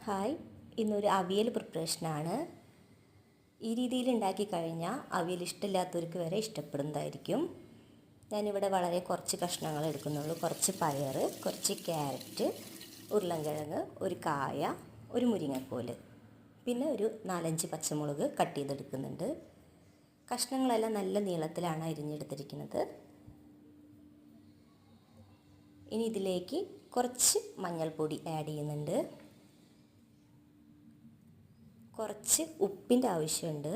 Hi, ഇന്നൊരു അവിയൽ പ്രിപ്പറേഷനാണ്. ഈ രീതിയിൽ ഉണ്ടാക്കി കഴിഞ്ഞാൽ അവിയൽ ഇഷ്ടമില്ലാത്തവർക്ക് വരെ ഇഷ്ടപ്പെടുന്നതായിരിക്കും. ഞാനിവിടെ വളരെ കുറച്ച് കഷ്ണങ്ങൾ എടുക്കുന്നുള്ളൂ. കുറച്ച് പയർ, കുറച്ച് ക്യാരറ്റ്, ഉരുളൻകിഴങ്ങ്, ഒരു കായ, ഒരു മുരിങ്ങക്കോല്, പിന്നെ ഒരു 4-5 പച്ചമുളക് കട്ട് ചെയ്തെടുക്കുന്നുണ്ട്. കഷ്ണങ്ങളെല്ലാം നല്ല നീളത്തിലാണ് അരിഞ്ഞെടുത്തിരിക്കുന്നത്. ഇനി ഇതിലേക്ക് കുറച്ച് മഞ്ഞൾപ്പൊടി ആഡ് ചെയ്യുന്നുണ്ട്. കുറച്ച് ഉപ്പിൻ്റെ ആവശ്യമുണ്ട്.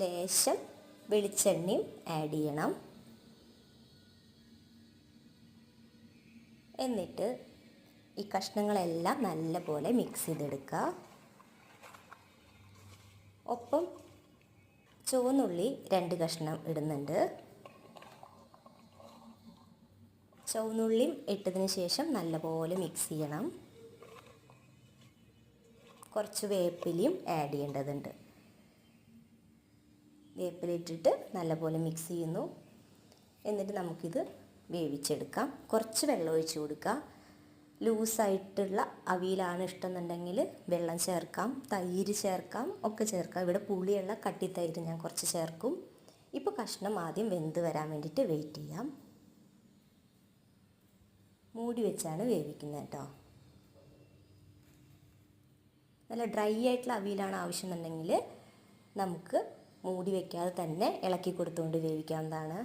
ലേശം വെളിച്ചെണ്ണയും ആഡ് ചെയ്യണം. എന്നിട്ട് ഈ കഷ്ണങ്ങളെല്ലാം നല്ലപോലെ മിക്സ് ചെയ്തെടുക്കുക. ഒപ്പം ചുവന്നുള്ളി 2 കഷ്ണം ഇടുന്നുണ്ട്. ചുവന്നുള്ളിയും ഇട്ടതിന് ശേഷം നല്ലപോലെ മിക്സ് ചെയ്യണം. കുറച്ച് വേപ്പിലയും ആഡ് ചെയ്യേണ്ടതുണ്ട്. വേപ്പില ഇട്ടിട്ട് നല്ലപോലെ മിക്സ് ചെയ്യുന്നു. എന്നിട്ട് നമുക്കിത് വേവിച്ചെടുക്കാം. കുറച്ച് വെള്ളം ഒഴിച്ച് കൊടുക്കുക. ലൂസായിട്ടുള്ള അവിയലാണ് ഇഷ്ടമെന്നുണ്ടെങ്കിൽ വെള്ളം ചേർക്കാം, തൈര് ചേർക്കാം, ഒക്കെ ചേർക്കാം. ഇവിടെ പുളിയുള്ള കട്ടിത്തൈര് ഞാൻ കുറച്ച് ചേർക്കും. ഇപ്പോൾ കഷ്ണം ആദ്യം വെന്ത് വരാൻ വേണ്ടിയിട്ട് വെയിറ്റ് ചെയ്യാം. മൂടി വെച്ചാണ് വേവിക്കുന്നത് കേട്ടോ. നല്ല ഡ്രൈ ആയിട്ടുള്ള അവിയലാണ് ആവശ്യമെന്നുണ്ടെങ്കിൽ നമുക്ക് മൂടി വയ്ക്കാതെ തന്നെ ഇളക്കി കൊടുത്തുകൊണ്ട് വേവിക്കാവുന്നതാണ്.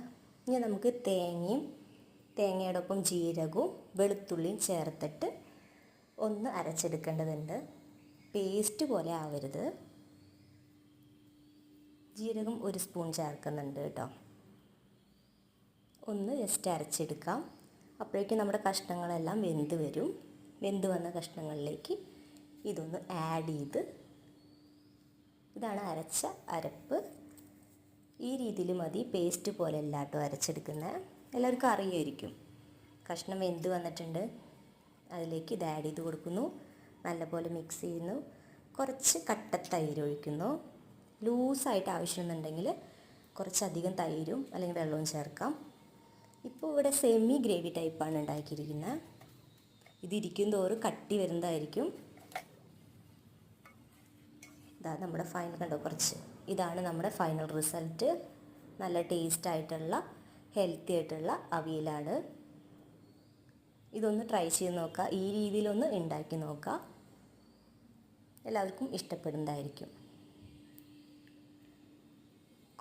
ഇനി നമുക്ക് തേങ്ങയുടെ ഒപ്പം ജീരകവും വെളുത്തുള്ളിയും ചേർത്തിട്ട് ഒന്ന് അരച്ചെടുക്കേണ്ടതുണ്ട്. പേസ്റ്റ് പോലെ ആവരുത്. ജീരകം 1 സ്പൂൺ ചേർക്കുന്നുണ്ട് കേട്ടോ. ഒന്ന് ജസ്റ്റ് അരച്ചെടുക്കാം. അപ്പോഴേക്കും നമ്മുടെ കഷ്ണങ്ങളെല്ലാം വെന്ത് വരും. വെന്ത് വന്ന കഷ്ണങ്ങളിലേക്ക് ഇതൊന്ന് ആഡ് ചെയ്ത്, ഇതാണ് അരച്ച അരപ്പ്. ഈ രീതിയിൽ മതി. പേസ്റ്റ് പോലെ അല്ലാട്ടോ അരച്ചെടുക്കുന്നത്. എല്ലാവർക്കും അറിയായിരിക്കും. കഷ്ണം വെന്ത് വന്നിട്ടുണ്ട്. അതിലേക്ക് ഇത് ആഡ് ചെയ്ത് കൊടുക്കുന്നു. നല്ലപോലെ മിക്സ് ചെയ്യുന്നു. കുറച്ച് കട്ട തൈര് ഒഴിക്കുന്നു. ലൂസായിട്ട് ആവശ്യമെന്നുണ്ടെങ്കിൽ കുറച്ചധികം തൈരും അല്ലെങ്കിൽ വെള്ളവും ചേർക്കാം. ഇപ്പോൾ ഇവിടെ സെമി ഗ്രേവി ടൈപ്പാണ് ഉണ്ടാക്കിയിരിക്കുന്നത്. ഇതിരിക്കും തോറും കട്ടി വരുന്നതായിരിക്കും. ഇതാണ് നമ്മുടെ ഫൈനൽ. കണ്ടോ, ഇതാണ് നമ്മുടെ ഫൈനൽ റിസൾട്ട്. നല്ല ടേസ്റ്റ് ആയിട്ടുള്ള ഹെൽത്തി ആയിട്ടുള്ള അവിയലാണ്. ഇതൊന്ന് ട്രൈ ചെയ്ത് നോക്കുക. ഈ രീതിയിലൊന്ന് ഉണ്ടാക്കി നോക്കുക. എല്ലാവർക്കും ഇഷ്ടപ്പെടുന്നതായിരിക്കും.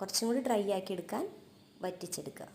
കുറച്ചും കൂടി ഡ്രൈ ആക്കി എടുക്കാൻ വറ്റിച്ചെടുക്കുക.